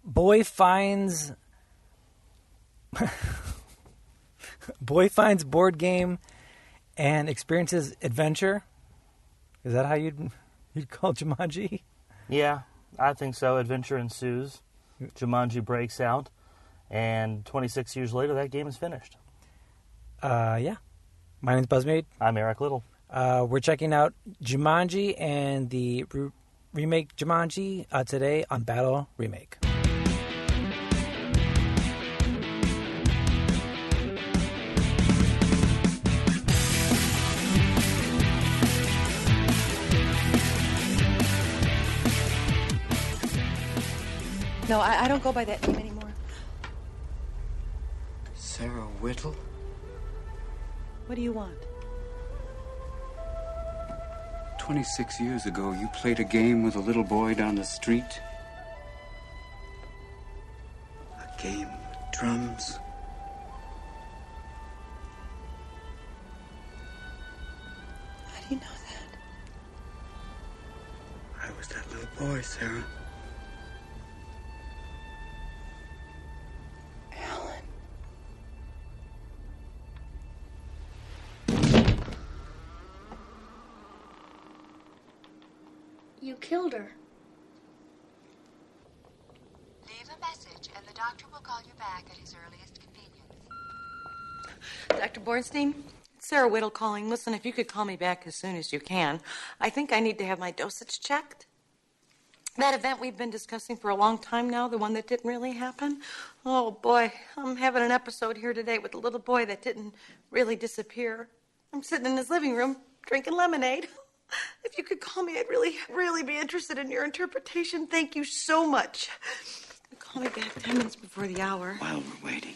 boy finds board game and experiences adventure. Is that how you'd call Jumanji? Yeah, I think so. Adventure ensues. Jumanji breaks out. And 26 years later, that game is finished. Yeah. My name's Buzzmaid. I'm Eric Little. We're checking out Jumanji and the remake Jumanji today on Battle Remake. No, I don't go by that name anymore. Sarah Whittle? What do you want? 26 years ago, you played a game with a little boy down the street. A game with drums. How do you know that? I was that little boy, Sarah. You killed her. Leave a message and the doctor will call you back at his earliest convenience. Dr. Bornstein? It's Sarah Whittle calling. Listen, if you could call me back as soon as you can. I think I need to have my dosage checked. That event we've been discussing for a long time now, the one that didn't really happen. Oh, boy, I'm having an episode here today with a little boy that didn't really disappear. I'm sitting in his living room drinking lemonade. If you could call me, I'd really be interested in your interpretation. Thank you so much. Call me back 10 minutes before the hour. While we're waiting.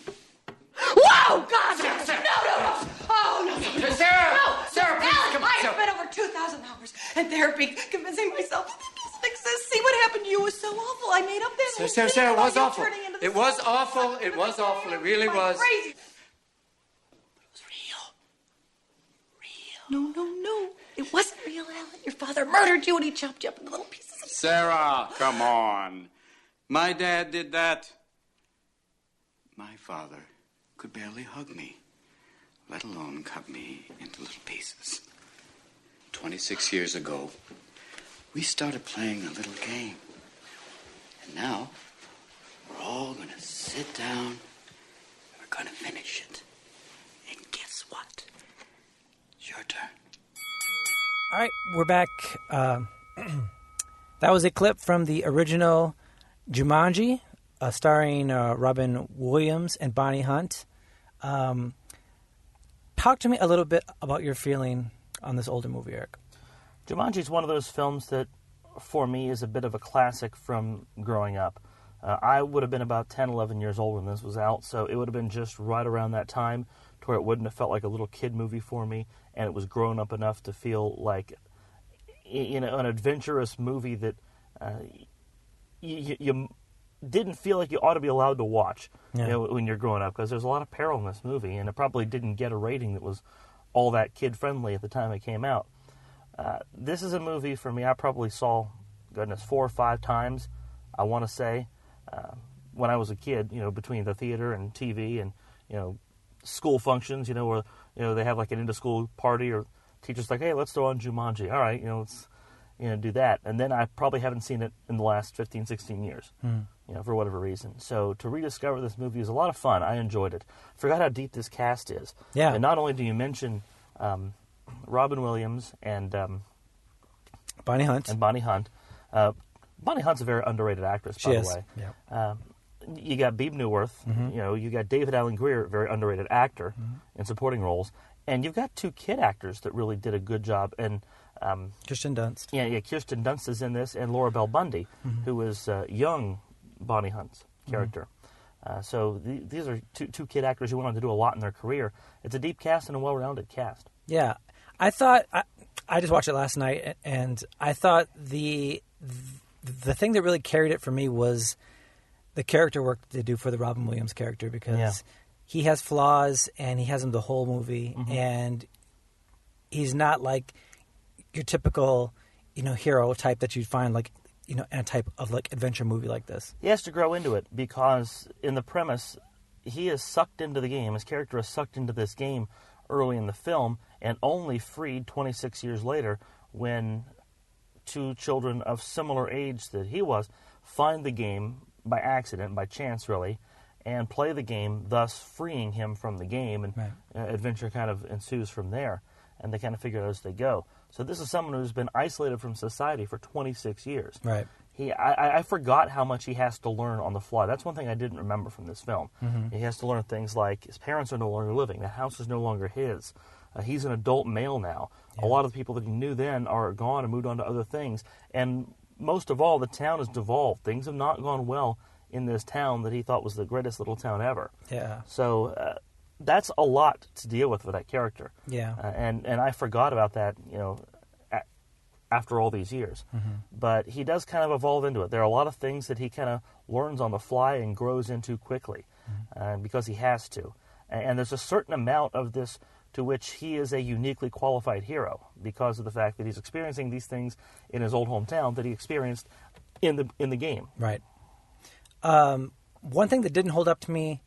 Whoa! God! Sarah. No! Oh, no. Sarah! No! Sarah, please, Alan, come on, I Sarah. have spent over 2,000 hours in therapy convincing myself that this doesn't exist. See, what happened to you was so awful. I made up that whole Sarah, thing it about was you awful. turning into It this was little awful. person. It was awful. It really was. Crazy. It was real. No. It wasn't real, Alan. Your father murdered you and he chopped you up into little pieces. Sarah, come on. My dad did that. My father could barely hug me, let alone cut me into little pieces. 26 years ago, we started playing a little game. And now, we're all going to sit down and we're going to finish it. And guess what? It's your turn. All right, we're back. That was a clip from the original Jumanji, starring Robin Williams and Bonnie Hunt. Talk to me a little bit about your feeling on this older movie, Eric. Jumanji is one of those films that, for me, is a bit of a classic from growing up. I would have been about 10, 11 years old when this was out, so it would have been just right around that time to where it wouldn't have felt like a little kid movie for me, and it was grown up enough to feel like, you know, an adventurous movie that you didn't feel like you ought to be allowed to watch, you know, when you're growing up, because there's a lot of peril in this movie, and it probably didn't get a rating that was all that kid-friendly at the time it came out. This is a movie, for me, I probably saw, 4 or 5 times, I want to say, when I was a kid, you know, between the theater and TV and, you know, school functions, you know, where, you know, they have like an end-of-school party or teachers like, hey, let's throw on Jumanji. All right, you know, let's, you know, do that. And then I probably haven't seen it in the last 15, 16 years, you know, for whatever reason. So to rediscover this movie is a lot of fun. I enjoyed it. Forgot how deep this cast is. Yeah. And not only do you mention Robin Williams and Bonnie Hunt. Bonnie Hunt's a very underrated actress, by the way. Yeah. You got Beeb Newworth, you know, you got David Alan Grier, very underrated actor in supporting roles, and you've got 2 kid actors that really did a good job. And Kirsten Dunst. Yeah, Kirsten Dunst is in this, and Laura Bell Bundy, who is young Bonnie Hunt's character. So these are two kid actors who went on to do a lot in their career. It's a deep cast and a well-rounded cast. Yeah, I thought I just watched it last night, and I thought the thing that really carried it for me was the character work they do for the Robin Williams character, because he has flaws and he has them the whole movie, and he's not like your typical, you know, hero type that you'd find like in a type of like adventure movie like this. He has to grow into it because in the premise, he is sucked into the game. His character is sucked into this game early in the film and only freed 26 years later when two children of similar age that he was find the game by accident, by chance really, and play the game, thus freeing him from the game, and adventure kind of ensues from there, and they kind of figure it out as they go. So this is someone who's been isolated from society for 26 years. Right. I forgot how much he has to learn on the fly. That's one thing I didn't remember from this film. Mm-hmm. He has to learn things like his parents are no longer living. The house is no longer his. He's an adult male now. Yeah. A lot of the people that he knew then are gone and moved on to other things. And most of all, the town has devolved. Things have not gone well in this town that he thought was the greatest little town ever. Yeah. So that's a lot to deal with that character. Yeah. And I forgot about that, after all these years. Mm-hmm. But he does kind of evolve into it. There are a lot of things that he kind of learns on the fly and grows into quickly because he has to. And there's a certain amount of this to which he is a uniquely qualified hero because of the fact that he's experiencing these things in his old hometown that he experienced in the game. Right. One thing that didn't hold up to me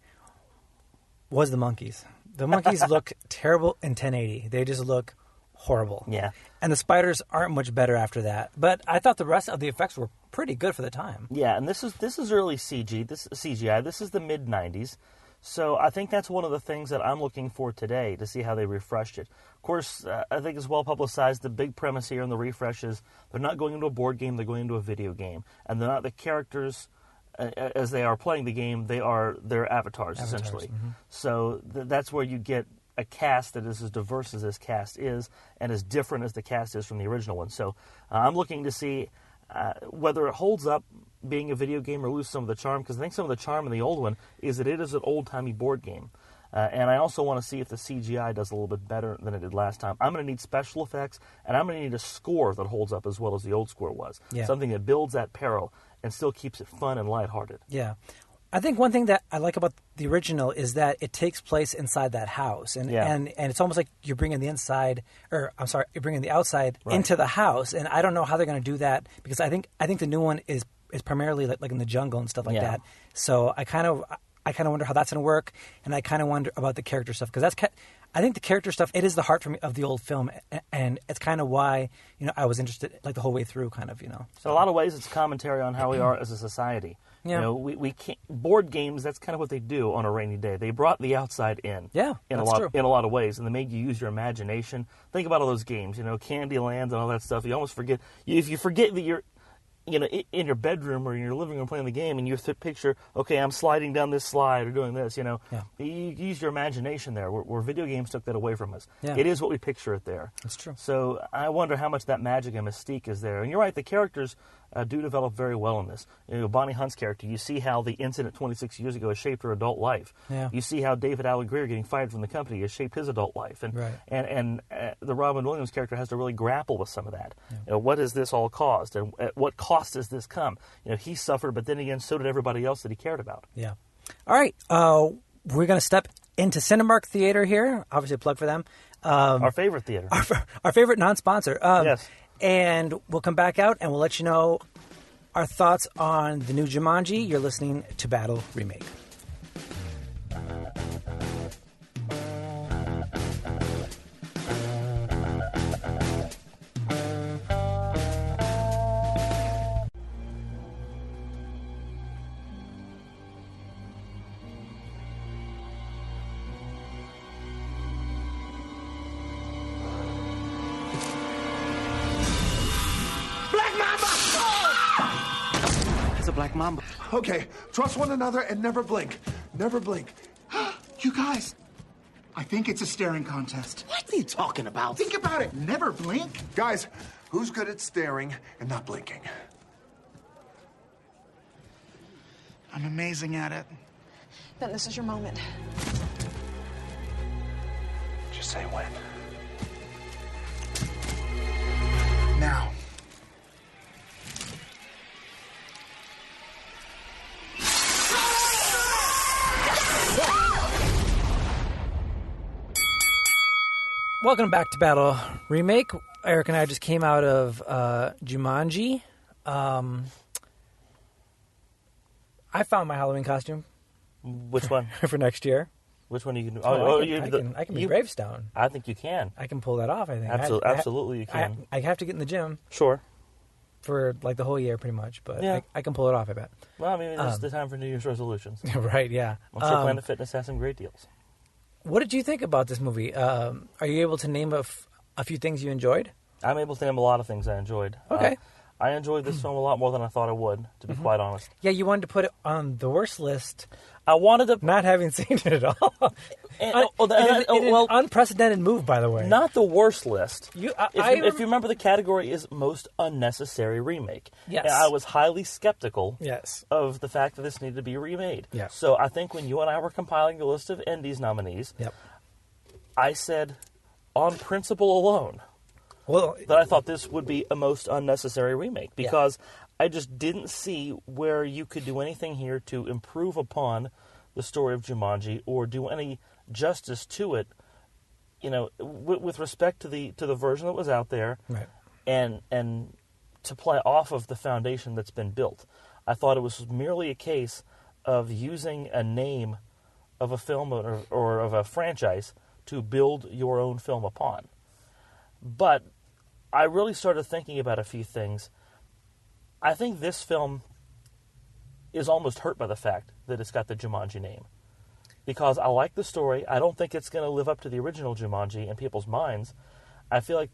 was the monkeys. The monkeys look terrible in 1080. They just look horrible. Yeah. And the spiders aren't much better after that. But I thought the rest of the effects were pretty good for the time. Yeah, and this is early CGI. This is the mid-90s. So I think that's one of the things that I'm looking for today to see how they refreshed it. Of course, I think it's well publicized. The big premise here in the refresh is they're not going into a board game, they're going into a video game. And they're not the characters as they are playing the game, they are their avatars. Essentially. Mm-hmm. So that's where you get a cast that is as diverse as this cast is and as different as the cast is from the original one. So I'm looking to see whether it holds up being a video game or lose some of the charm, because I think some of the charm in the old one is that it is an old-timey board game. And I also want to see if the CGI does a little bit better than it did last time. I'm going to need special effects, and I'm going to need a score that holds up as well as the old score was. Yeah. Something that builds that peril and still keeps it fun and lighthearted. Yeah. I think one thing that I like about the original is that it takes place inside that house, and it's almost like you're bringing the inside, or I'm sorry, you're bringing the outside into the house. And I don't know how they're going to do that, because I think the new one is primarily like in the jungle and stuff like that. So I kind of wonder how that's going to work, and I kind of wonder about the character stuff, because I think the character stuff, it is the heart for me of the old film, and it's kind of why I was interested like the whole way through, kind of. So in a lot of ways, it's commentary on how we are as a society. Yeah. We can't, board games, that's kind of what they do on a rainy day. They brought the outside in. Yeah, in a lot of ways, and they made you use your imagination. Think about all those games, Candyland and all that stuff. You almost forget. If you forget that you're in your bedroom or in your living room playing the game, and you picture, okay, I'm sliding down this slide or doing this, you use your imagination there, where video games took that away from us. Yeah. It is what we picture it there. That's true. So I wonder how much that magic and mystique is there. And you're right, the characters do develop very well in this. Bonnie Hunt's character, you see how the incident 26 years ago has shaped her adult life. Yeah. You see how David Alan Grier getting fired from the company has shaped his adult life. And the Robin Williams character has to really grapple with some of that. Yeah. What has this all caused? And at what cost does this come? He suffered, but then again, so did everybody else that he cared about. Yeah. All right. We're going to step into Cinemark Theater here. Obviously a plug for them. Our favorite theater. Our favorite non-sponsor. Yes. And we'll come back out and we'll let you know our thoughts on the new Jumanji. You're listening to Battle Remake. Black Mamba. Okay, trust one another and never blink. Never blink. You guys, I think it's a staring contest. What are you talking about? Think about it. Never blink. Guys, who's good at staring and not blinking? I'm amazing at it. Then this is your moment. Just say when. Now. Welcome back to Battle Remake. Eric and I just came out of Jumanji. I found my Halloween costume. Which one? For next year. Which one are you going to I can be Gravestone. I think you can. I can pull that off, I think. Absolutely you can. I have to get in the gym. Sure. For like the whole year, pretty much. But yeah. I can pull it off, I bet. Well, I mean, this is the time for New Year's resolutions. Right, yeah. I'm sure Planet Fitness has some great deals. What did you think about this movie? Are you able to name a few things you enjoyed? I'm able to name a lot of things I enjoyed. Okay. I enjoyed this film a lot more than I thought I would, to be quite honest. Yeah, you wanted to put it on the worst list. I wanted to... Not having seen it at all. An unprecedented move, by the way. Not the worst list. If you remember, the category is most unnecessary remake. Yes. And I was highly skeptical yes. of the fact that this needed to be remade. Yeah. So I think when you and I were compiling the list of Indies nominees, yep. I said, on principle alone, that I thought this would be a most unnecessary remake. Because I just didn't see where you could do anything here to improve upon the story of Jumanji or do any justice to it, with respect to the version that was out there, right. and to play off of the foundation that's been built. I thought it was merely a case of using a name of a film or of a franchise to build your own film upon. But I really started thinking about a few things. I think this film is almost hurt by the fact that it's got the Jumanji name. Because I like the story. I don't think it's going to live up to the original Jumanji in people's minds. I feel like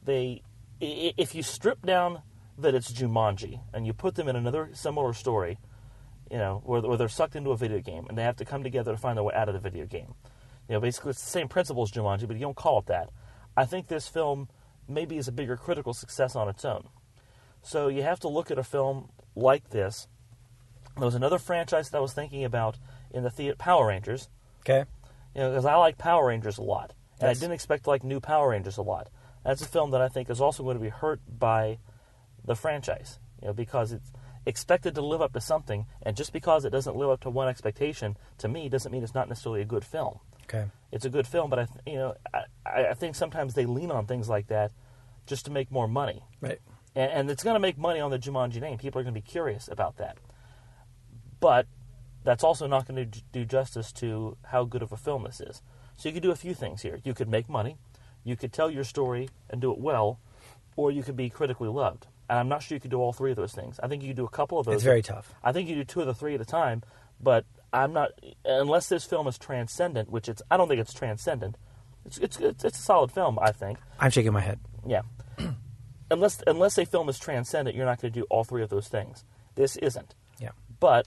if you strip down that it's Jumanji and you put them in another similar story, where they're sucked into a video game and they have to come together to find their way out of the video game. Basically it's the same principle as Jumanji, but you don't call it that. I think this film maybe is a bigger critical success on its own. So you have to look at a film like this. There was another franchise that I was thinking about in the theater, Power Rangers. Okay. Because I like Power Rangers a lot. And yes. I didn't expect to like New Power Rangers a lot. That's a film that I think is also going to be hurt by the franchise. Because it's expected to live up to something, and just because it doesn't live up to one expectation, to me, doesn't mean it's not necessarily a good film. Okay. It's a good film, but I think sometimes they lean on things like that just to make more money. Right. And it's going to make money on the Jumanji name. People are going to be curious about that. But that's also not going to do justice to how good of a film this is. So you could do a few things here. You could make money, you could tell your story and do it well, or you could be critically loved. And I'm not sure you could do all three of those things. I think you could do a couple of those. It's very tough. I think you do two of the three at a time, but I'm not, unless this film is transcendent, which I don't think it's transcendent. It's a solid film, I think. I'm shaking my head. Yeah. Unless a film is transcendent, you're not going to do all three of those things. This isn't. Yeah. But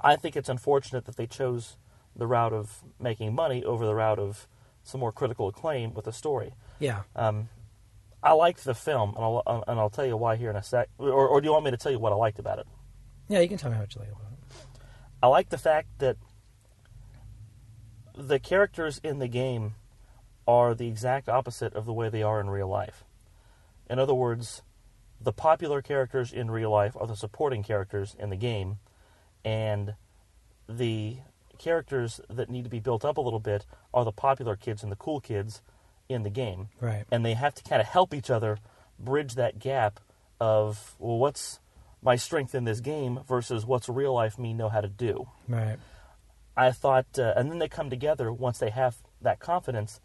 I think it's unfortunate that they chose the route of making money over the route of some more critical acclaim with the story. Yeah. I liked the film, and I'll tell you why here in a sec. Or do you want me to tell you what I liked about it? Yeah, you can tell me what you like about it. I like the fact that the characters in the game are the exact opposite of the way they are in real life. In other words, the popular characters in real life are the supporting characters in the game, and the characters that need to be built up a little bit are the popular kids and the cool kids in the game. Right. And they have to kind of help each other bridge that gap of, well, what's my strength in this game versus what's real life me know how to do. Right. I thought, and then they come together once they have that confidence,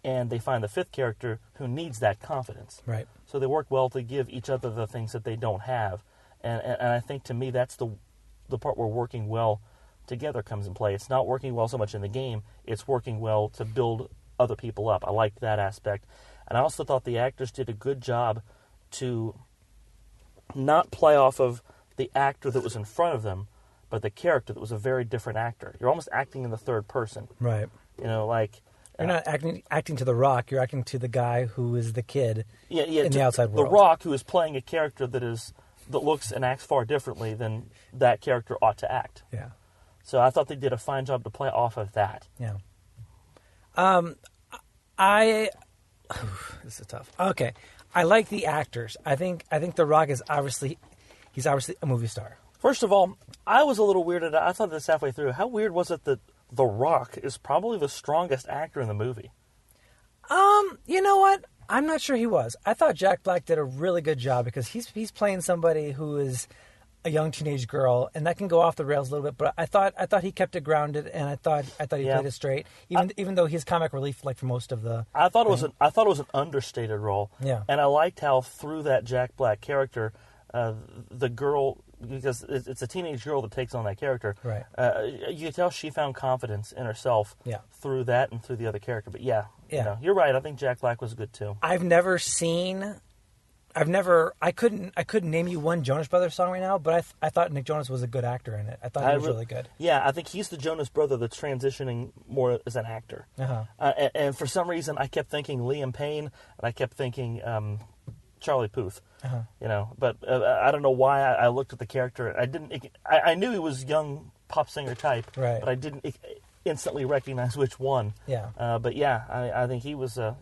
and they find the fifth character who needs that confidence. Right. So they work well to give each other the things that they don't have. And I think, to me, that's the part where working well together comes in play. It's not working well so much in the game. It's working well to build other people up. I liked that aspect. And I also thought the actors did a good job to not play off of the actor that was in front of them, but the character that was a very different actor. You're almost acting in the third person. Right. Like... You're not acting to The Rock. You're acting to the guy who is the kid in the outside world. The Rock, who is playing a character that looks and acts far differently than that character ought to act. Yeah. So I thought they did a fine job to play off of that. Yeah. This is tough. Okay. I like the actors. I think The Rock is obviously a movie star. First of all, I was a little weirded out. I thought this halfway through. How weird was it that The Rock is probably the strongest actor in the movie? You know what? I'm not sure he was. I thought Jack Black did a really good job because he's playing somebody who is a young teenage girl, and that can go off the rails a little bit. But I thought he kept it grounded, and I thought he played it straight, even though he's comic relief like for most of the. I thought it was an understated role. Yeah, and I liked how through that Jack Black character, the girl, because it's a teenage girl that takes on that character. Right. You could tell she found confidence in herself. Yeah. Through that and through the other character. But yeah. You're right. I think Jack Black was good too. I couldn't name you one Jonas Brothers song right now, but I thought Nick Jonas was a good actor in it. I thought he was really good. Yeah, I think he's the Jonas brother that's transitioning more as an actor. And for some reason, I kept thinking Liam Payne, and I kept thinking Charlie Puth. But I don't know why I looked at the character. I knew he was young pop singer type, right? But I didn't instantly recognize which one. Yeah. But yeah, I think he was a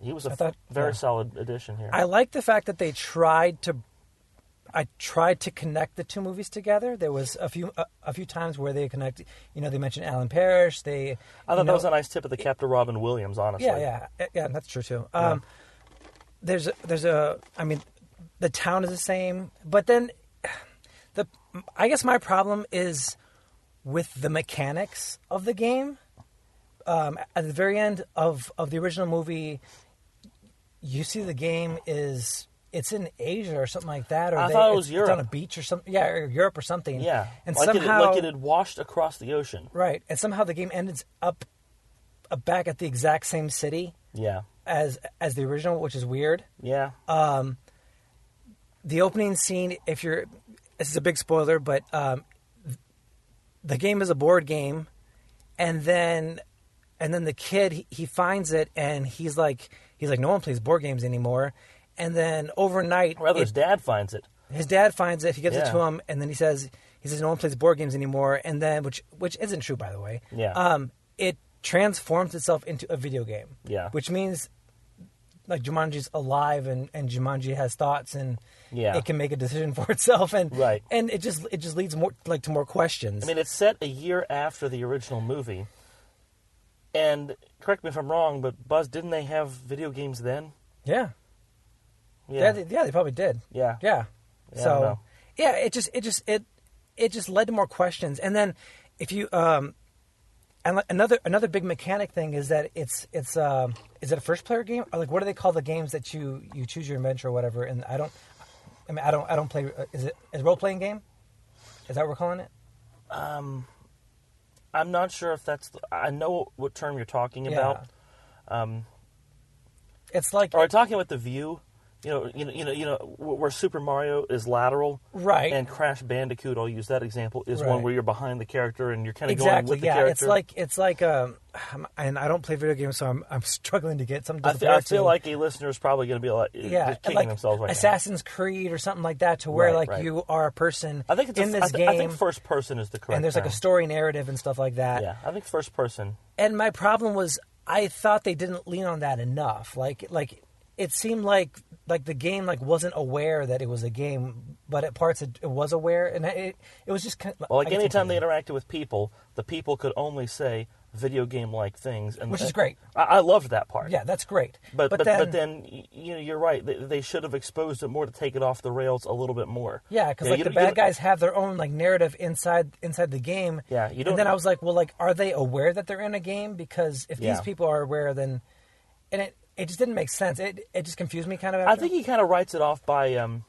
very solid addition here. I like the fact that they tried to connect the two movies together. There was a few times where they connect. They mentioned Alan Parrish. I thought that was a nice tip of the cap to Robin Williams. Honestly. Yeah, that's true too. The town is the same, but then I guess my problem is with the mechanics of the game. At the very end of the original movie, you see the game it's in Asia or something like that, or I thought it was Europe. It's on a beach or something, or Europe or something. Yeah, and like somehow it had washed across the ocean. Right, and somehow the game ended up back at the exact same city. Yeah. As the original, which is weird. Yeah. The opening scene, this is a big spoiler, but the game is a board game, and then the kid he finds it, and he's like no one plays board games anymore, and then overnight, his dad finds it. His dad finds it. He gives it to him, and then he says no one plays board games anymore, and then which isn't true, by the way. Yeah. It transforms itself into a video game. Yeah. Which means like Jumanji's alive, and Jumanji has thoughts, and it can make a decision for itself, and right. And it just leads more to more questions. I mean, it's set a year after the original movie, and correct me if I'm wrong, but Buzz, didn't they have video games then? Yeah. They probably did. Yeah. So it just led to more questions, and then if you and another big mechanic thing is that is it a first player game, or like what do they call the games that you choose your adventure or whatever? And I don't play. Is it a role playing game? Is that what we're calling it? I'm not sure if that's. I know what term you're talking about. It's like. Are we talking about the view? Where Super Mario is lateral, right? And Crash Bandicoot, I'll use that example, is right. one where you're behind the character and you're kind of exactly, going with the character. It's like and I don't play video games, so I'm struggling to get something. I feel like a listener is probably going to be like, just kicking like themselves right Assassin's Creed or something like that, to where right. you are a person. I think it's in this game. I think first person is the correct. And there's term. like a story narrative and stuff like that. Yeah, I think first person. And my problem was I thought they didn't lean on that enough. Like it seemed like the game wasn't aware that it was a game, but at parts it was aware, and it was just kind of, well, like anytime they interacted with people, the people could only say video game like things, and which is great. I loved that part. Yeah, that's great. But then you're right. They should have exposed it more to take it off the rails a little bit more. Yeah, because the bad guys have their own narrative inside the game. Yeah, you don't. And then I was like, well, are they aware that they're in a game? Because if these people are aware, then it just didn't make sense. It just confused me kind of. I think he kind of writes it off by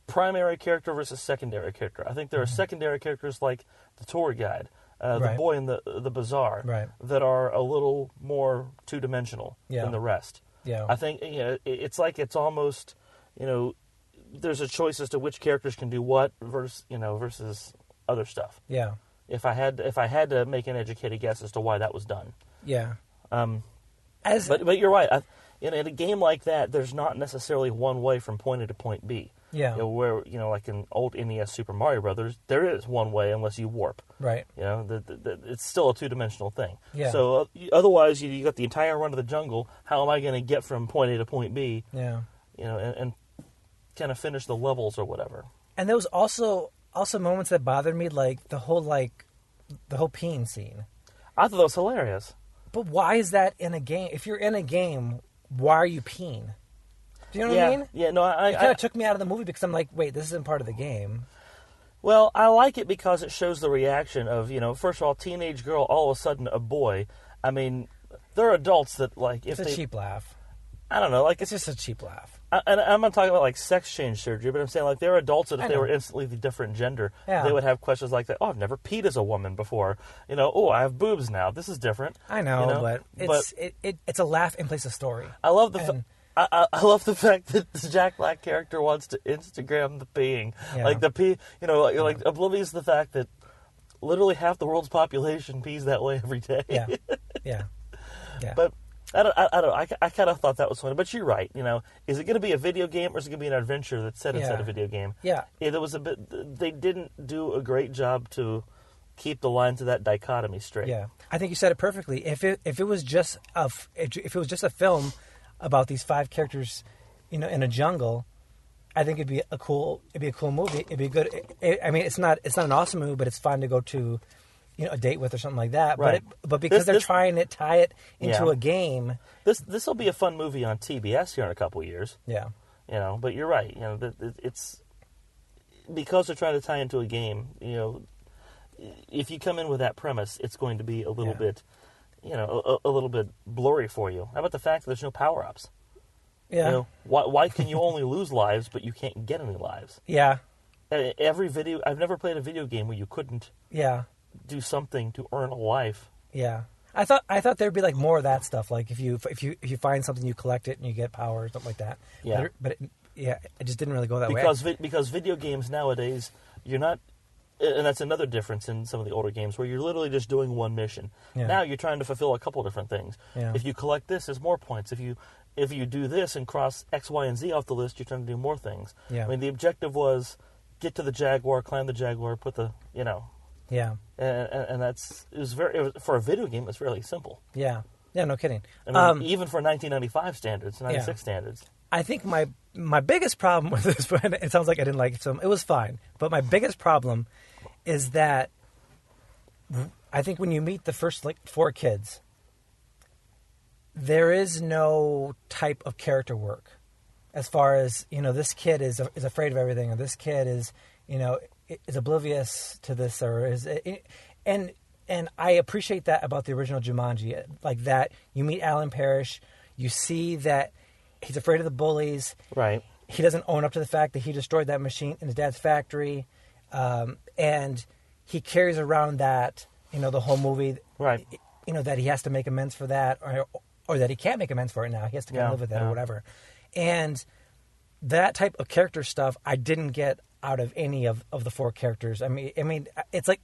primary character versus secondary character. I think there are secondary characters like the tour guide, the boy in the bazaar, that are a little more two-dimensional than the rest. Yeah. I think it's like it's almost there's a choice as to which characters can do what versus other stuff. Yeah. If I had to make an educated guess as to why that was done. Yeah. But you're right. In a game like that, there's not necessarily one way from point A to point B. Yeah. Where like in old NES Super Mario Brothers, there is one way unless you warp. Right. It's still a two-dimensional thing. Yeah. So otherwise, you got the entire run of the jungle. How am I going to get from point A to point B? Yeah. And kind of finish the levels or whatever. And there was also moments that bothered me, like the whole peeing scene. I thought that was hilarious. But why is that in a game? If you're in a game, why are you peeing? Do you know what I mean? Yeah, no, It kind of took me out of the movie because I'm like, wait, this isn't part of the game. Well, I like it because it shows the reaction of, first of all, teenage girl, all of a sudden a boy. I mean, there are adults that, like, if it's a cheap laugh. I don't know, like... It's just a cheap laugh. And I'm not talking about, like, sex change surgery, but I'm saying, like, there are adults that if they were instantly the different gender, they would have questions like that. Oh, I've never peed as a woman before. Oh, I have boobs now. This is different. I know, but it's a laugh in place of story. I love the... I love the fact that the Jack Black character wants to Instagram the peeing. Yeah. Like the pee, like oblivious to the fact that literally half the world's population pees that way every day. Yeah. But I don't know. I kind of thought that was funny. But you're right. Is it going to be a video game or is it going to be an adventure that's set inside a video game? Yeah. There was a bit. They didn't do a great job to keep the lines of that dichotomy straight. Yeah, I think you said it perfectly. If it was just a film about these 5 characters, in a jungle, I think it'd be a cool movie. It'd be good. I mean, it's not an awesome movie, but it's fun to go to, a date with or something like that. Right. But because they're trying to tie it into a game, this will be a fun movie on TBS here in a couple of years. Yeah. But you're right. It's because they're trying to tie into a game. If you come in with that premise, it's going to be a little bit. A little bit blurry for you. How about the fact that there's no power-ups? Yeah. Why can you only lose lives, but you can't get any lives? Yeah. I've never played a video game where you couldn't do something to earn a life. Yeah. I thought there'd be like more of that stuff. Like if you find something, you collect it and you get power or something like that. Yeah. But it just didn't really go that way. Because video games nowadays, you're not. And that's another difference in some of the older games where you're literally just doing one mission. Yeah. Now you're trying to fulfill a couple different things. Yeah. If you collect this, there's more points. If you do this and cross X, Y, and Z off the list, you're trying to do more things. Yeah. I mean, the objective was get to the Jaguar, climb the Jaguar, put the, Yeah. And for a video game, it's fairly simple. Yeah. Yeah, no kidding. I mean, even for 1995 standards, 96 standards. I think my biggest problem with this, it sounds like I didn't like it, so it was fine. But my biggest problem is that I think when you meet the first 4 kids, there is no type of character work as far as, this kid is afraid of everything, or this kid is oblivious to this, or and I appreciate that about the original Jumanji, like that you meet Alan Parrish, you see that he's afraid of the bullies. Right. He doesn't own up to the fact that he destroyed that machine in his dad's factory. And he carries around that, the whole movie, right? That he has to make amends for that, or that he can't make amends for it now. He has to kind of live with that or whatever. And that type of character stuff, I didn't get out of any of the 4 characters. I mean, it's like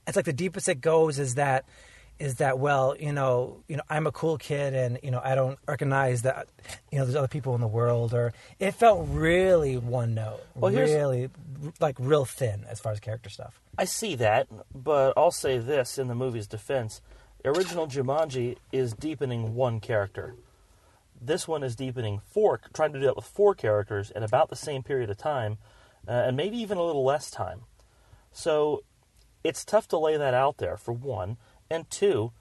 the deepest it goes is that well, I'm a cool kid and I don't recognize that there's other people in the world, or it felt really one note, really like real thin as far as character stuff. I see that, but I'll say this in the movie's defense: original Jumanji is deepening 1 character. This one is deepening 4, trying to do that with 4 characters in about the same period of time, and maybe even a little less time. So it's tough to lay that out there, for one. And 2,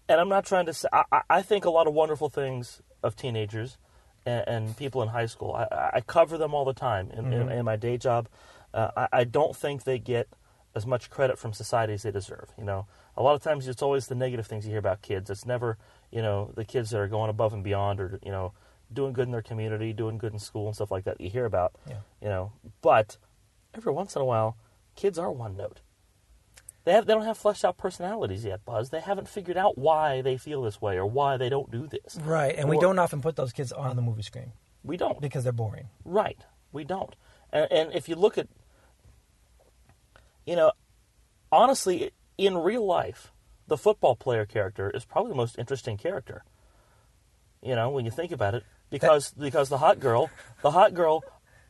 and I'm not trying to say, I think a lot of wonderful things of teenagers and people in high school. I cover them all the time in my day job. I don't think they get as much credit from society as they deserve. A lot of times it's always the negative things you hear about kids. It's never, the kids that are going above and beyond, or, doing good in their community, doing good in school and stuff like that you hear about. Yeah. But every once in a while, kids are one note. They don't have fleshed out personalities yet, Buzz. They haven't figured out why they feel this way or why they don't do this. Right, and we don't often put those kids on the movie screen. We don't. Because they're boring. Right, we don't. And if you look at, honestly, in real life, the football player character is probably the most interesting character. When you think about it, because the hot girl,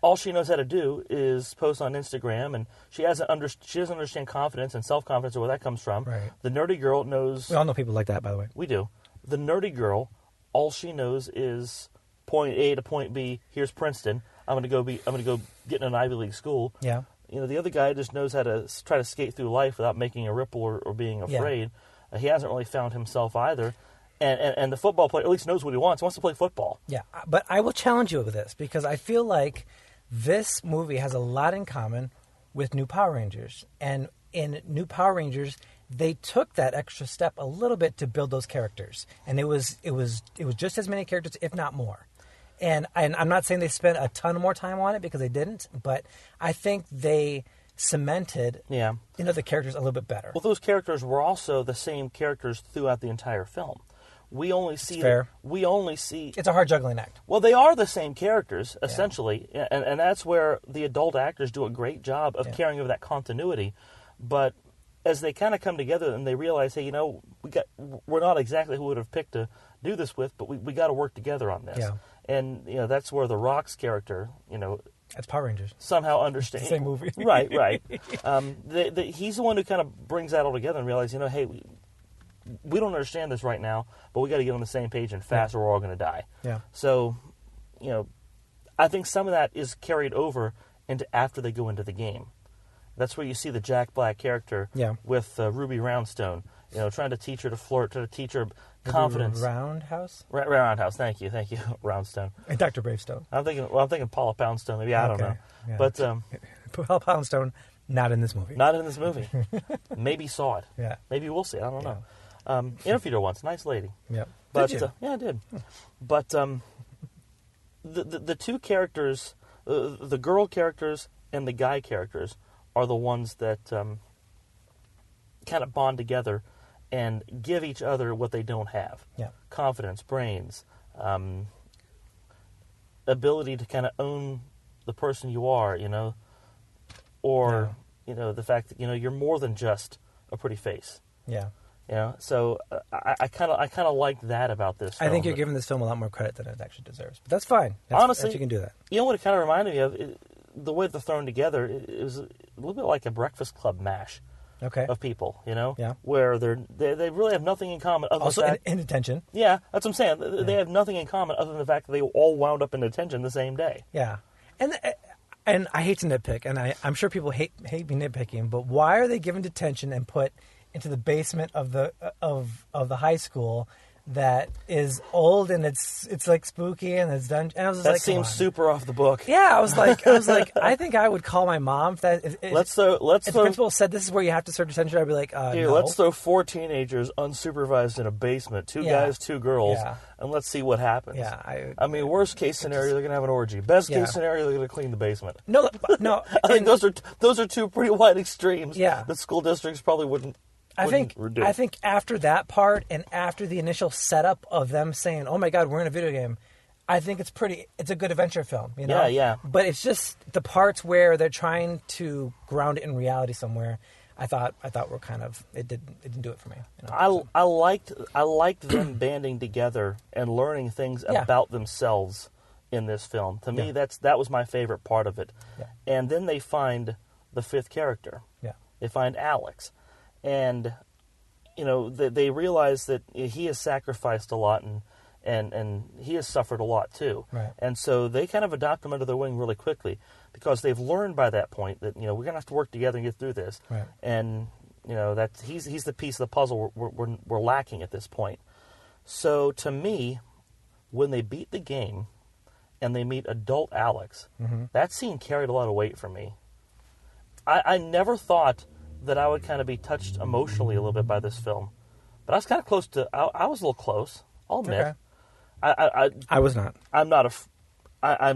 all she knows how to do is post on Instagram, and she doesn't understand confidence and self-confidence or where that comes from. Right. The nerdy girl knows. We all know people like that, by the way. We do. The nerdy girl, all she knows is point A to point B. Here's Princeton. I'm gonna go get in an Ivy League school. Yeah. The other guy just knows how to try to skate through life without making a ripple or being afraid. Yeah. He hasn't really found himself either. And the football player at least knows what he wants. He wants to play football. Yeah, but I will challenge you with this because I feel like this movie has a lot in common with New Power Rangers. And in New Power Rangers, they took that extra step a little bit to build those characters. And it was just as many characters, if not more. And I'm not saying they spent a ton more time on it because they didn't, but I think they cemented the characters a little bit better. Well, those characters were also the same characters throughout the entire film. We only see it's a hard juggling act. Well, they are the same characters essentially, and that's where the adult actors do a great job of carrying over that continuity. But as they kind of come together and they realize, hey, we're not exactly who we would have picked to do this with, but we got to work together on this. Yeah. And that's where the Rock's character, that's Power Rangers. Somehow understands. Same movie. Right. He's the one who kind of brings that all together and realizes, hey, we don't understand this right now, but we got to get on the same page and fast or we're all going to die. Yeah. So, I think some of that is carried over into after they go into the game. That's where you see the Jack Black character with Ruby Roundstone, trying to teach her to flirt, trying to teach her confidence. Roundhouse? Roundhouse, thank you, Roundstone. And Dr. Bravestone. I'm thinking Paula Poundstone, maybe, I don't know. Yeah. But Paula Poundstone, not in this movie. Not in this movie. Maybe saw it. Yeah. Maybe we'll see it, I don't know. Interviewed her once, nice lady. Yeah. But, did you? Yeah, I did. But the two characters, the girl characters and the guy characters, are the ones that kind of bond together and give each other what they don't have. Yeah. Confidence, brains, ability to kind of own the person you are, or, the fact that, you're more than just a pretty face. Yeah. So I kind of like that about this film. I think you're giving this film a lot more credit than it actually deserves. But that's fine. Honestly, you can do that. You know what it kind of reminded me of? The way they're thrown together, it was a little bit like a Breakfast Club mash of people, where they really have nothing in common. Other Also than the fact, in detention. Yeah, that's what I'm saying. They have nothing in common other than the fact that they all wound up in detention the same day. Yeah. And I hate to nitpick, and I'm sure people hate me nitpicking, but why are they given detention and put into the basement of the high school that is old and it's like spooky and it's done? And I was just that like, seems super off the book. Yeah, I was like, I think I would call my mom if the principal said this is where you have to serve detention. I'd be like, here, no. let's throw 4 teenagers unsupervised in a basement, 2 guys, 2 girls, and let's see what happens. Yeah, I mean, worst case scenario, they're gonna have an orgy. Best case scenario, they're gonna clean the basement. No. I think those are 2 pretty wide extremes. Yeah. That school districts probably wouldn't. I think after that part and after the initial setup of them saying, "Oh my God, we're in a video game," I think it's a good adventure film. Yeah. But it's just the parts where they're trying to ground it in reality somewhere. I thought were kind of it didn't do it for me. I liked them banding together and learning things about themselves in this film. To me, that was my favorite part of it. Yeah. And then they find the 5th character. Yeah. They find Alex. And, they realize that he has sacrificed a lot and he has suffered a lot too. Right. And so they kind of adopt him under their wing really quickly because they've learned by that point that, we're going to have to work together and get through this. Right. And, that he's the piece of the puzzle we're lacking at this point. So to me, when they beat the game and they meet adult Alex, that scene carried a lot of weight for me. I never thought that I would kind of be touched emotionally a little bit by this film. But I was kind of close to... I was a little close, I'll admit. Okay. I was not. I'm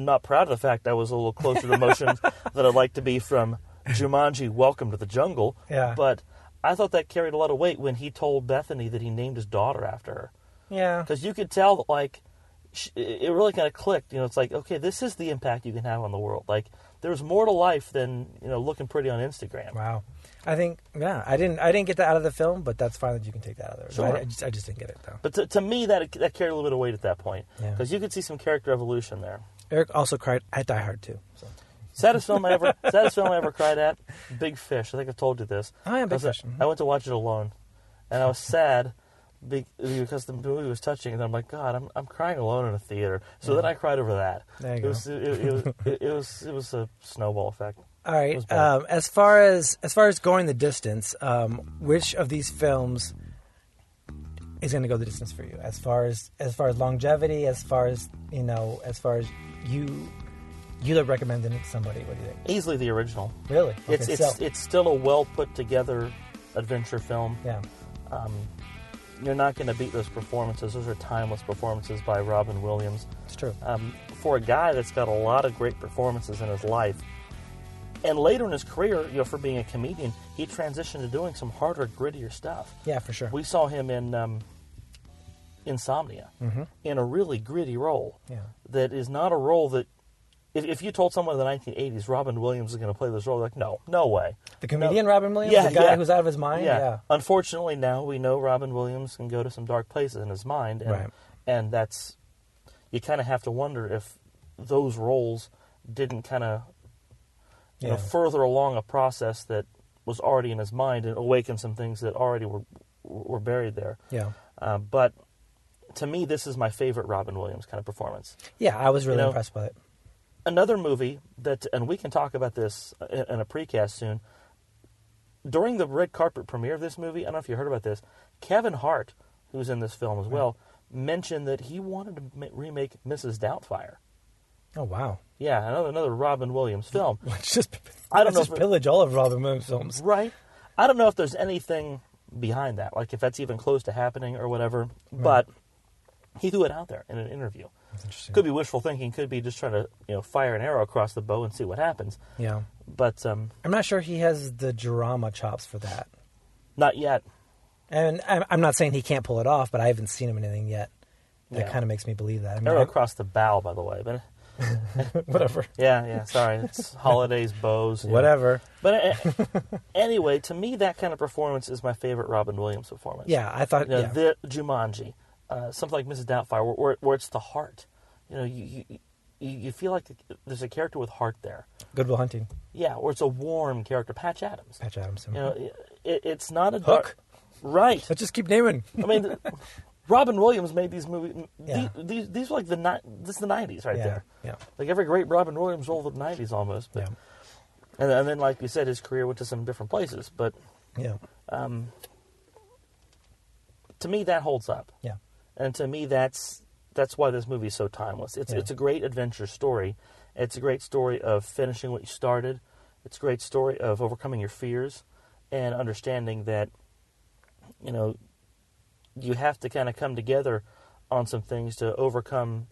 not proud of the fact I was a little closer to emotions than I'd like to be from Jumanji, Welcome to the Jungle. Yeah. But I thought that carried a lot of weight when he told Bethany that he named his daughter after her. Yeah. Because you could tell that, it really kind of clicked. It's like, okay, this is the impact you can have on the world. There's more to life than, looking pretty on Instagram. Wow. I think, I didn't get that out of the film, but that's fine that you can take that out of there. Sure. I just didn't get it, though. But to me, that carried a little bit of weight at that point. Because you could see some character evolution there. Eric also cried at Die Hard, too. So. Saddest film I ever cried at, Big Fish. I think I told you this. Oh, yeah, Big Fish. I went to watch it alone. And I was sad because the movie was touching, and I'm like, God, I'm crying alone in a theater. So then I cried over that. There you go. It was a snowball effect. All right. As far as going the distance, which of these films is going to go the distance for you as far as longevity, as far as you would recommend it to somebody. What do you think? Easily the original. Really? Okay, It's still a well put together adventure film. Yeah. You're not going to beat those performances. Those are timeless performances by Robin Williams. It's true. For a guy that's got a lot of great performances in his life, and later in his career, for being a comedian, he transitioned to doing some harder, grittier stuff. Yeah, for sure. We saw him in Insomnia, in a really gritty role. Yeah. That is not a role that, if you told someone in the 1980s Robin Williams is going to play this role, like, no way. The comedian Robin Williams? Yeah, the guy who's out of his mind? Yeah. Unfortunately, now we know Robin Williams can go to some dark places in his mind. And, and that's, you kind of have to wonder if those roles didn't kind of, further along a process that was already in his mind and awaken some things that already were buried there. Yeah. But to me, this is my favorite Robin Williams kind of performance. Yeah, I was really impressed by it. Another movie that, and we can talk about this in a precast soon, during the red carpet premiere of this movie, I don't know if you heard about this, Kevin Hart, who's in this film as well, mentioned that he wanted to remake Mrs. Doubtfire. Oh, wow. Yeah, another Robin Williams film. I don't know. Just pillage all of Robin Williams films. Right. I don't know if there's anything behind that, like if that's even close to happening or whatever, but he threw it out there in an interview. That's interesting. Could be wishful thinking, could be just trying to fire an arrow across the bow and see what happens. Yeah. But I'm not sure he has the drama chops for that. Not yet. And I'm not saying he can't pull it off, but I haven't seen him in anything yet. That kind of makes me believe that. Arrow across the bow, by the way, but whatever. Yeah. Sorry, it's holidays, bows, whatever. But anyway, to me, that kind of performance is my favorite Robin Williams performance. Yeah, I thought. The Jumanji, something like Mrs. Doubtfire, where it's the heart. You feel like there's a character with heart there. Good Will Hunting. Yeah, or it's a warm character. Patch Adams. It's not a Hook. Right. Let's just keep naming. I mean, Robin Williams made these movies. These were like this is the 90s right there. Yeah. Like every great Robin Williams role of the 90s almost. But, and then, like you said, his career went to some different places. But to me, that holds up. Yeah. And to me, that's why this movie is so timeless. It's a great adventure story. It's a great story of finishing what you started. It's a great story of overcoming your fears and understanding that, you have to kind of come together on some things to overcome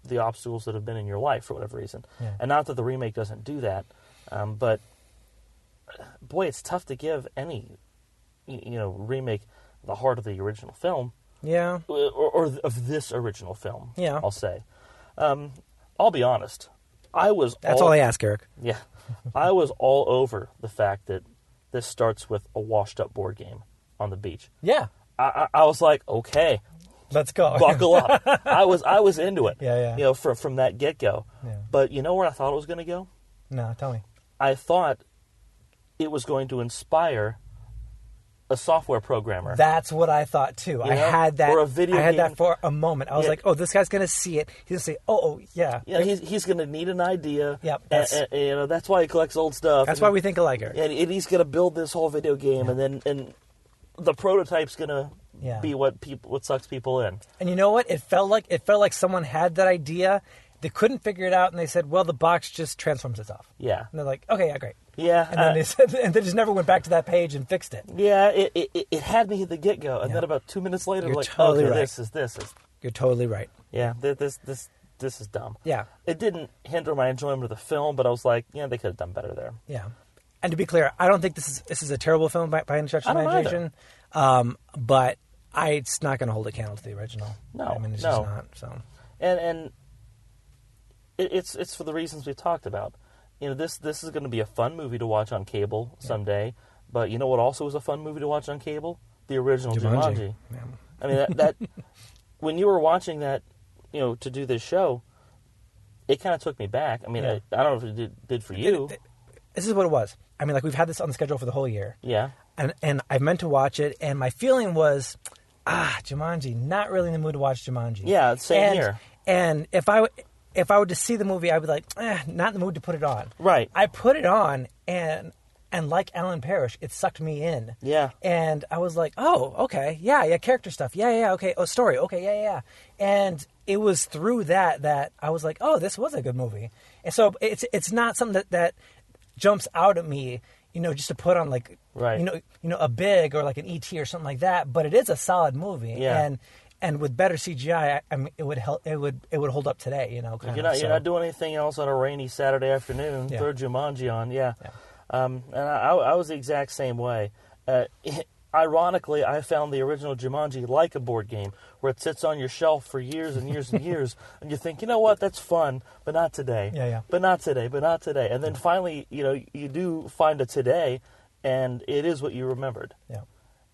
the obstacles that have been in your life for whatever reason. Yeah. And not that the remake doesn't do that, but boy, it's tough to give any, remake the heart of the original film. Yeah. Or of this original film. Yeah. I'll say. I'll be honest. That's all I ask, Eric. Yeah. I was all over the fact that this starts with a washed-up board game on the beach. Yeah. I was like, okay, let's go. Buckle up. I was into it. Yeah. From that get-go. Yeah. But you know where I thought it was going to go? No, tell me. I thought it was going to inspire a software programmer. That's what I thought too. I had that. Or a video I had game. that for a moment. I was like, "Oh, this guy's gonna see it. He's gonna say, oh, yeah." Yeah, he's gonna need an idea. Yep. That's why he collects old stuff. That's why we think alike. And he's gonna build this whole video game, and the prototype's gonna be what sucks people in. And you know what? It felt like someone had that idea. They couldn't figure it out, and they said, "Well, the box just transforms itself." Yeah. And they're like, "Okay, yeah, great." Yeah. And then they said, and they just never went back to that page and fixed it. Yeah. It had me at the get go, and then about 2 minutes later, You're like, totally okay, right. this is. You're totally right. Yeah. This is dumb. Yeah. It didn't hinder my enjoyment of the film, but I was like, they could have done better there. Yeah. And to be clear, I don't think this is a terrible film by any stretch of the imagination. But it's not going to hold a candle to the original. No. I mean, it's just not. So. And it's for the reasons we talked about. This is going to be a fun movie to watch on cable someday. But you know what also is a fun movie to watch on cable? The original Jumanji. Yeah. I mean, that when you were watching that, to do this show, it kind of took me back. I mean, I don't know if it did for you. This is what it was. I mean, like, we've had this on the schedule for the whole year. Yeah. And I meant to watch it, and my feeling was, Jumanji, not really in the mood to watch Jumanji. Yeah, same here. And if I were to see the movie, I would be like, not in the mood to put it on. Right. I put it on, and And like Alan Parrish, it sucked me in. Yeah. And I was like, oh, okay. Yeah, character stuff. Yeah, okay. Oh, story. Okay, yeah. And it was through that I was like, oh, this was a good movie. And so it's not something that jumps out at me, just to put on like, right. A Big or like an E.T. or something like that. But it is a solid movie. Yeah. And with better CGI, I mean, it would hold up today. You're not doing anything else on a rainy Saturday afternoon. Yeah. Throw Jumanji on. Yeah. And I was the exact same way. Ironically, I found the original Jumanji like a board game, where it sits on your shelf for years and years and years, and you think, you know what, that's fun, but not today. Yeah. But not today. And then finally, you do find a today, and it is what you remembered. Yeah.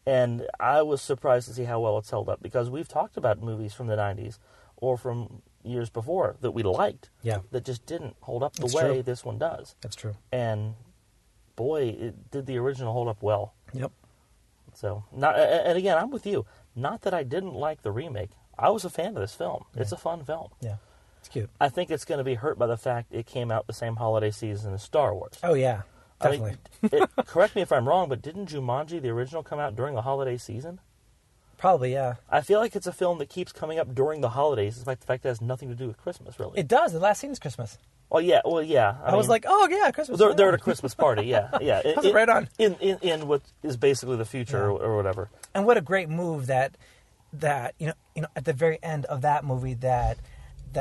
And I was surprised to see how well it's held up, because we've talked about movies from the 90s or from years before that we liked, that just didn't hold up the way this one does. That's true. And boy, did the original hold up well. Yep. So, and again, I'm with you. Not that I didn't like the remake. I was a fan of this film. Yeah. It's a fun film. Yeah, it's cute. I think it's going to be hurt by the fact it came out the same holiday season as Star Wars. Oh, yeah, definitely. Correct me if I'm wrong, but didn't Jumanji, the original, come out during the holiday season? Probably, yeah. I feel like it's a film that keeps coming up during the holidays, despite the fact that it has nothing to do with Christmas, really. It does. The last scene is Christmas. Oh, yeah. I was like, oh, yeah, Christmas. They're at a Christmas party, yeah. Right on. In what is basically the future or whatever. And what a great move that at the very end of that movie that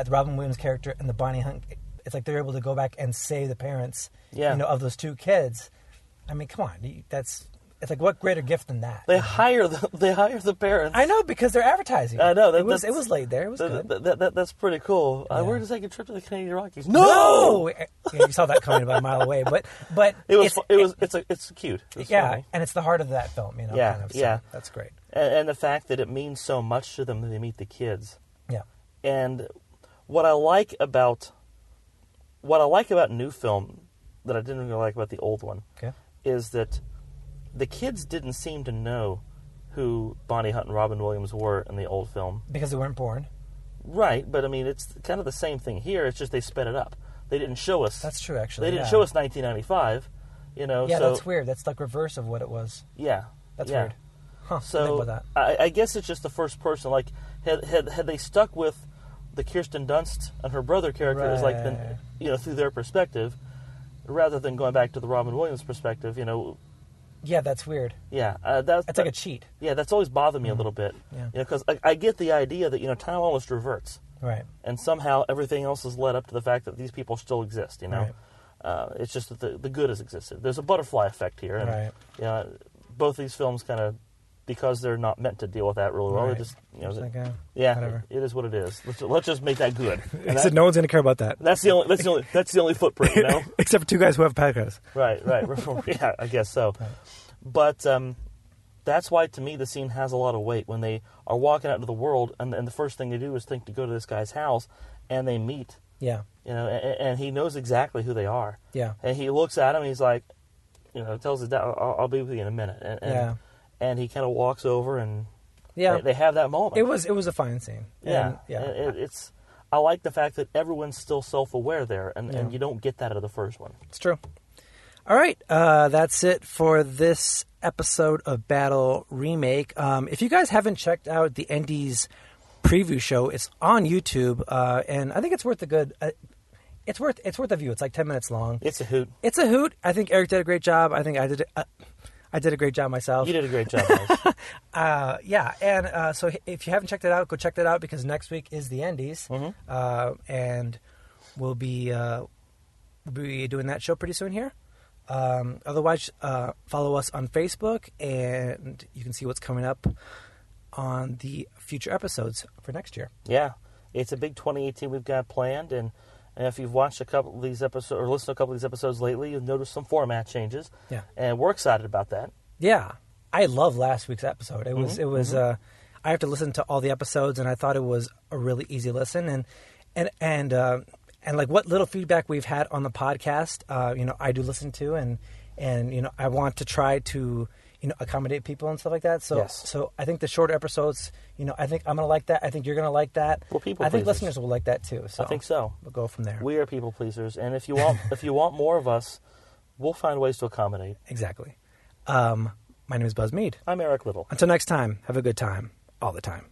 Robin Williams character and the Bonnie Hunt, it's like they're able to go back and save the parents, of those two kids. I mean, come on, it's like, what greater gift than that? They hire the parents. I know, because they're advertising. I know. It was laid there. It was good. That's pretty cool. We're to take a trip to the Canadian Rockies. No! You saw that coming about a mile away, but it's cute. It's funny. And it's the heart of that film, Yeah. That's great. And the fact that it means so much to them that they meet the kids. Yeah. And what I like about new film that I didn't really like about the old one, is that the kids didn't seem to know who Bonnie Hunt and Robin Williams were in the old film. Because they weren't born. Right, but I mean, it's kind of the same thing here. It's just they sped it up. They didn't show us. That's true, actually. They didn't show us 1995, Yeah, so, that's weird. That's like reverse of what it was. Yeah. That's weird. Huh, so, about that. I guess it's just the first person. Like, had they stuck with the Kirsten Dunst and her brother characters, like, through their perspective, rather than going back to the Robin Williams perspective, Yeah, that's weird. Yeah, that's like a cheat. Yeah, that's always bothered me a little bit. Yeah, because I get the idea that time almost reverts, right? And somehow everything else has led up to the fact that these people still exist. Right. It's just that the good has existed. There's a butterfly effect here, and right. Both these films kind of, because they're not meant to deal with that really well. Right. They just whatever. It is what it is. Let's just make that good. Except no one's going to care about that. That's the only footprint, Except for two guys who have podcasts. Right. Yeah, I guess so. Right. But that's why, to me, the scene has a lot of weight. When they are walking out into the world, and the first thing they do is think to go to this guy's house, and they meet. Yeah. And he knows exactly who they are. Yeah. And he looks at him, and he's like, tells his dad, I'll be with you in a minute. And he kind of walks over, and they have that moment. It was a fine scene. Yeah. It's I like the fact that everyone's still self-aware there, and you don't get that out of the first one. It's true. All right, that's it for this episode of Battle Remake. If you guys haven't checked out the Endy's preview show, it's on YouTube, and I think it's worth it's worth a view. It's like 10 minutes long. It's a hoot. It's a hoot. I think Eric did a great job. I think I did a great job myself. You did a great job, guys. And so if you haven't checked it out, go check that out, because next week is the Endy's, and we'll be doing that show pretty soon here. Otherwise, follow us on Facebook, and you can see what's coming up on the future episodes for next year. Yeah, it's a big 2018 we've got planned, and if you've watched a couple of these episodes or listened to a couple of these episodes lately, you'll notice some format changes. Yeah, and we're excited about that. Yeah, I love last week's episode. It was. I have to listen to all the episodes, and I thought it was a really easy listen, and like what little feedback we've had on the podcast, I do listen to, and I want to try to accommodate people and stuff like that. So So I think the shorter episodes, I think I'm gonna like that. I think you're gonna like that. Well, I think listeners will like that too. So I think so. We'll go from there. We are people pleasers, and if you want more of us, We'll find ways to accommodate. Exactly. My name is Buzz Mead. I'm Eric Little. Until next time, have a good time all the time.